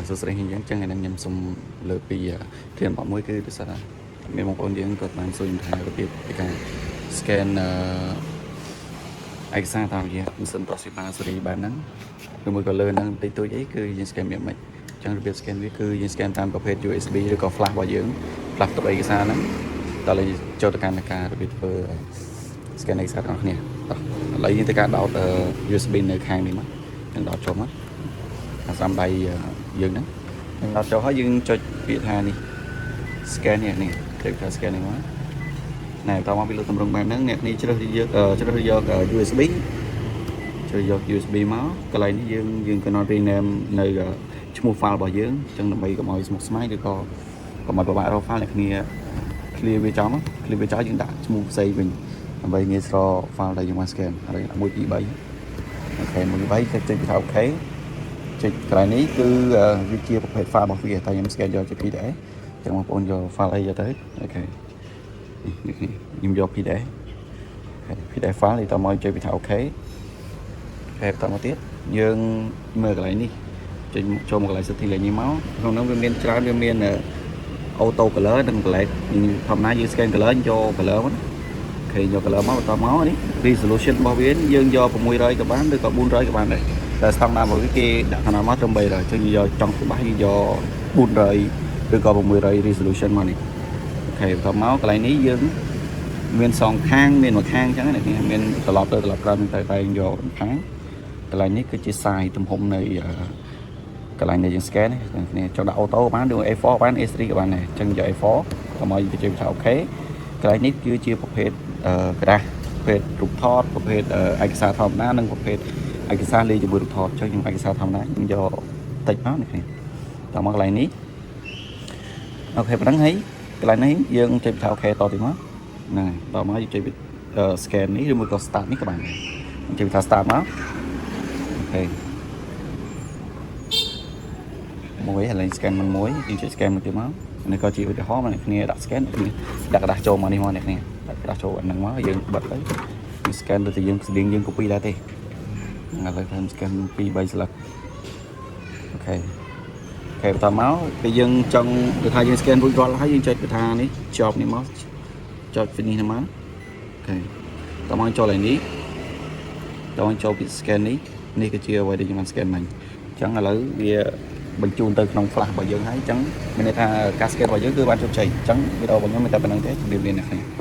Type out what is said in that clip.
សួស្តីយើងចឹងថ្ងៃនេះខ្ញុំសូមលើកពីធានបទមួយគឺដោយសារមានបងប្អូនយើងគាត់បានសួរខ្ញុំថារបៀបពីការ scan ឯកសារតាមរយៈម៉ាស៊ីន Toshiba ស៊េរីបែបហ្នឹងឬមួយក៏លើហ្នឹងបន្តិចតួចអីគឺយើង scan មានមិនចឹងរបៀប scan វាគឺយើង scan តាមប្រភេទ USB ឬក៏ flash របស់យើង flash ទៅឯកសារហ្នឹងដល់ឲ្យចូលទៅកាន់ការរបៀបធ្វើ scan ឯកសាររបស់គ្នាឥឡូវយើងទៅការដោត USB នៅខាងនេះមកចឹងដោតចូលមកអាសាំដៃយើងហ្នឹងដោតចូលហើយយើងចុចពាក្យថានេះ scan នេះឃើញថា scan នេះមកណែតមកពីលើតម្រងបែបហ្នឹងអ្នកនេះជ្រើសយក USB ជ្រើសយក USB មកកន្លែងនេះយើងក៏ rename នៅឈ្មោះ file របស់យើងអញ្ចឹងដើម្បីកុំឲ្យស្មុគស្មាញឬក៏កុំឲ្យពិបាករក file អ្នកគ្នា clear វាចោលយើងដាក់ឈ្មោះផ្សេងវិញដើម្បីងាយស្រួល file ដែលយើងមក scan ហើយ1 2 3អូខេ1 2 3ចុចថា OK ចុចកន្លែងនេះគឺវាជាប្រភេទ file របស់វាតែខ្ញុំ scan យកជា PDF ចឹងបងប្អូនយក file អីយកទៅអូខេនេះខ្ញុំយក PDF file នេះតមកចុចពីថា OK ហើយបន្តមកទៀតយើងមើលកន្លែងនេះចុចចូលមកកន្លែង setting លេខនេះមកក្នុងនោះវាមានច្រើនវាមាន auto color និង black ធម្មតាយើង scan color យក color មកអូខេយក color មកបន្តមកនេះ resolution របស់វាយើងយក600ក៏បានឬក៏400ក៏បានដែរតែស្តង់ដាររបស់វាគេដាក់ឋានៈមកត្រឹម300អញ្ចឹងយកចង់ច្បាស់យើងយក400ឬក៏600 resolution មកនេះអូខេបន្តមកកន្លែងនេះយើងមានសងខាងមានមួយខាងអញ្ចឹងណាមានត្រឡប់ទៅត្រឡប់ក្រោយមានតែយកខាងកន្លែងនេះគឺជា size ទំហំនៃកន្លែងដែលយើង scan នេះចង់ដាក់ auto បានឬ A4 បាន A3 ក៏បានដែរអញ្ចឹងយក A4 តាមមកយើងចុចថា OK កន្លែងនេះគឺជាប្រភេទក្រាស់ប្រភេទរូបថតប្រភេទឯកសារធម្មតានិងប្រភេទឯកសារលេខជាមួយរូបថតអញ្ចឹងខ្ញុំឯកសារធម្មតាខ្ញុំយកតិចមកនេះគ្នាតាមមកកន្លែងនេះអូខេប៉ុណ្ណឹងហើយកន្លែងនេះយើងចុចថា OK តទៅមកហ្នឹងហើយតមកយើងចុច scan នេះឬមួយក៏ start នេះក៏បានចុចថា start មកអូខេមួយហើយឡើង scan មួយយើងចុច scan មួយទៀតមកនេះក៏ជាឧទាហរណ៍មកអ្នកគ្នាដាក់ scan គ្នាដាក់กระดาษចូលមកនេះមកអ្នកគ្នាដាក់กระดาษចូលហ្នឹងមកយើងបិទទៅ scan ទៅយើងស្តៀងយើង copy ដែរទេឥឡូវខ្ញុំ scan 2 3ស្លឹកអូខេបន្តមកពេលយើងចង់ទៅថាយើង scan រួចរាល់ហើយយើងចុចទៅថានេះជាប់នេះមកចុច finish ហ្នឹងមកអូខេតមកចូលឡើងនេះតមកចូលពី scan នេះគឺជាអ្វីដែលយើងបាន scan មិញអញ្ចឹងឥឡូវវាបញ្ជូនទៅក្នុង flash របស់យើងហើយអញ្ចឹងមានន័យថាការ scan របស់យើងគឺបានជោគជ័យអញ្ចឹងវីដេអូរបស់ខ្ញុំមានតែប៉ុណ្្នឹងទេជម្រាបលាអ្នកគ្នា